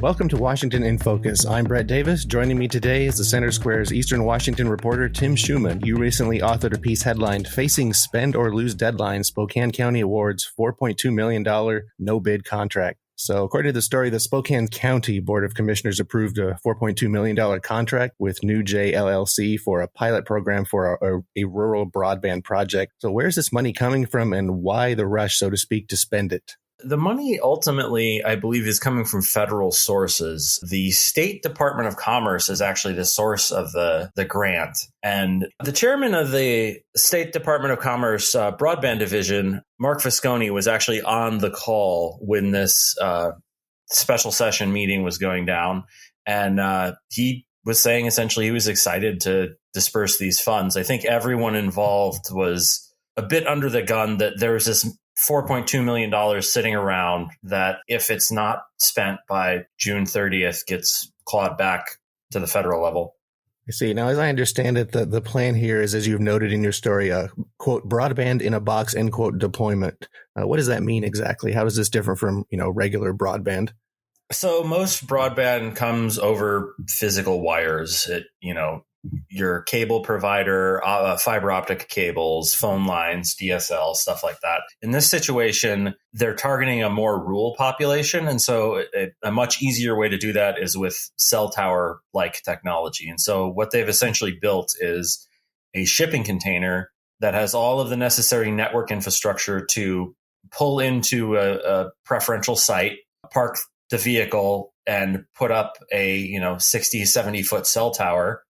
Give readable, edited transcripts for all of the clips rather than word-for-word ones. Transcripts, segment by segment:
Welcome to Washington in Focus. I'm Brett Davis. Joining me today is the Center Square's Eastern Washington reporter, Tim Schumann. You recently authored a piece headlined, Facing Spend or Lose Deadline, Spokane County Awards $4.2 million no-bid contract. So according to the story, the Spokane County Board of Commissioners approved a $4.2 million contract with new J LLC for a pilot program for a rural broadband project. So where's this money coming from and why the rush, so to speak, to spend it? The money ultimately, I believe, is coming from federal sources. The State Department of Commerce is actually the source of the grant. And the chairman of the State Department of Commerce broadband division, Mark Visconti, was actually on the call when this special session meeting was going down. And he was saying essentially he was excited to disperse these funds. I think everyone involved was a bit under the gun that there was this $4.2 million sitting around that if it's not spent by June 30th gets clawed back to the federal level. I see. Now, as I understand it, the plan here is, as you've noted in your story, quote, broadband in a box, end quote, deployment. What does that mean exactly? How is this different from, regular broadband? So most broadband comes over physical wires. Your cable provider, fiber optic cables, phone lines, DSL, stuff like that. In this situation, they're targeting a more rural population. And so a much easier way to do that is with cell tower-like technology. And so what they've essentially built is a shipping container that has all of the necessary network infrastructure to pull into a preferential site, park the vehicle, and put up a 60, 70-foot cell tower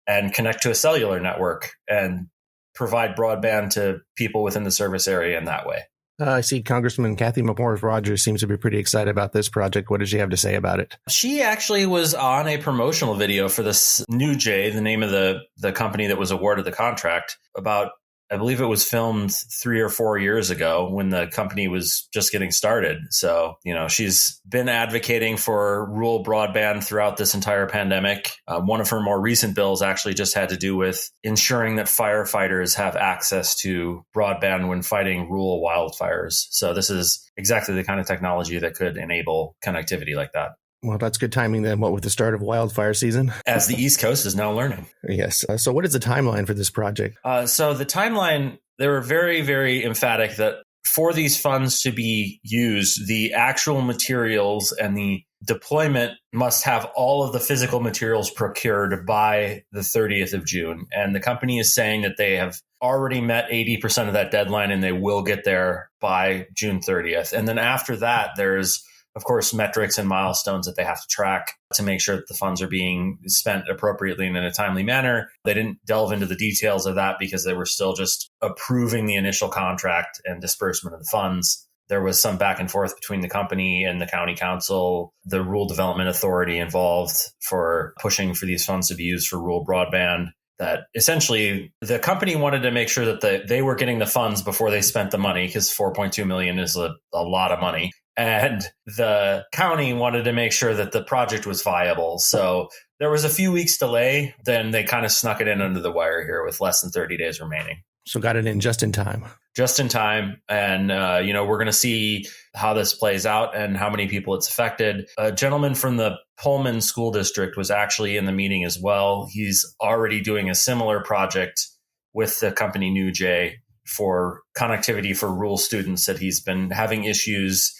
and connect to a cellular network and provide broadband to people within the service area in that way. I see Congressman Kathy McMorris-Rogers seems to be pretty excited about this project. What does she have to say about it? She actually was on a promotional video for this new J, the name of the company that was awarded the contract, about, I believe it was filmed 3 or 4 years ago when the company was just getting started. So, she's been advocating for rural broadband throughout this entire pandemic. One of her more recent bills actually just had to do with ensuring that firefighters have access to broadband when fighting rural wildfires. So this is exactly the kind of technology that could enable connectivity like that. Well, that's good timing then. What with the start of wildfire season? As the East Coast is now learning. Yes. So what is the timeline for this project? So the timeline, they were very, very emphatic that for these funds to be used, the actual materials and the deployment must have all of the physical materials procured by the 30th of June. And the company is saying that they have already met 80% of that deadline and they will get there by June 30th. And then after that, there's of course, metrics and milestones that they have to track to make sure that the funds are being spent appropriately and in a timely manner. They didn't delve into the details of that because they were still just approving the initial contract and disbursement of the funds. There was some back and forth between the company and the county council, the rural development authority involved for pushing for these funds to be used for rural broadband. That essentially the company wanted to make sure that they were getting the funds before they spent the money, because $4.2 million is a lot of money. And the county wanted to make sure that the project was viable. So there was a few weeks delay. Then they kind of snuck it in under the wire here with less than 30 days remaining. So got it in just in time. Just in time. And, we're going to see how this plays out and how many people it's affected. A gentleman from the Pullman School District was actually in the meeting as well. He's already doing a similar project with the company New J for connectivity for rural students that he's been having issues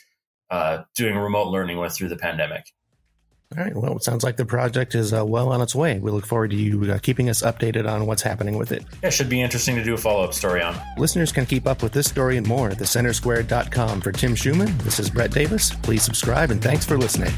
doing remote learning with through the pandemic. All right. Well, it sounds like the project is well on its way. We look forward to you keeping us updated on what's happening with it. Yeah, it should be interesting to do a follow-up story on. Listeners can keep up with this story and more at thecentersquare.com. For Tim Schumann, this is Brett Davis. Please subscribe and thanks for listening.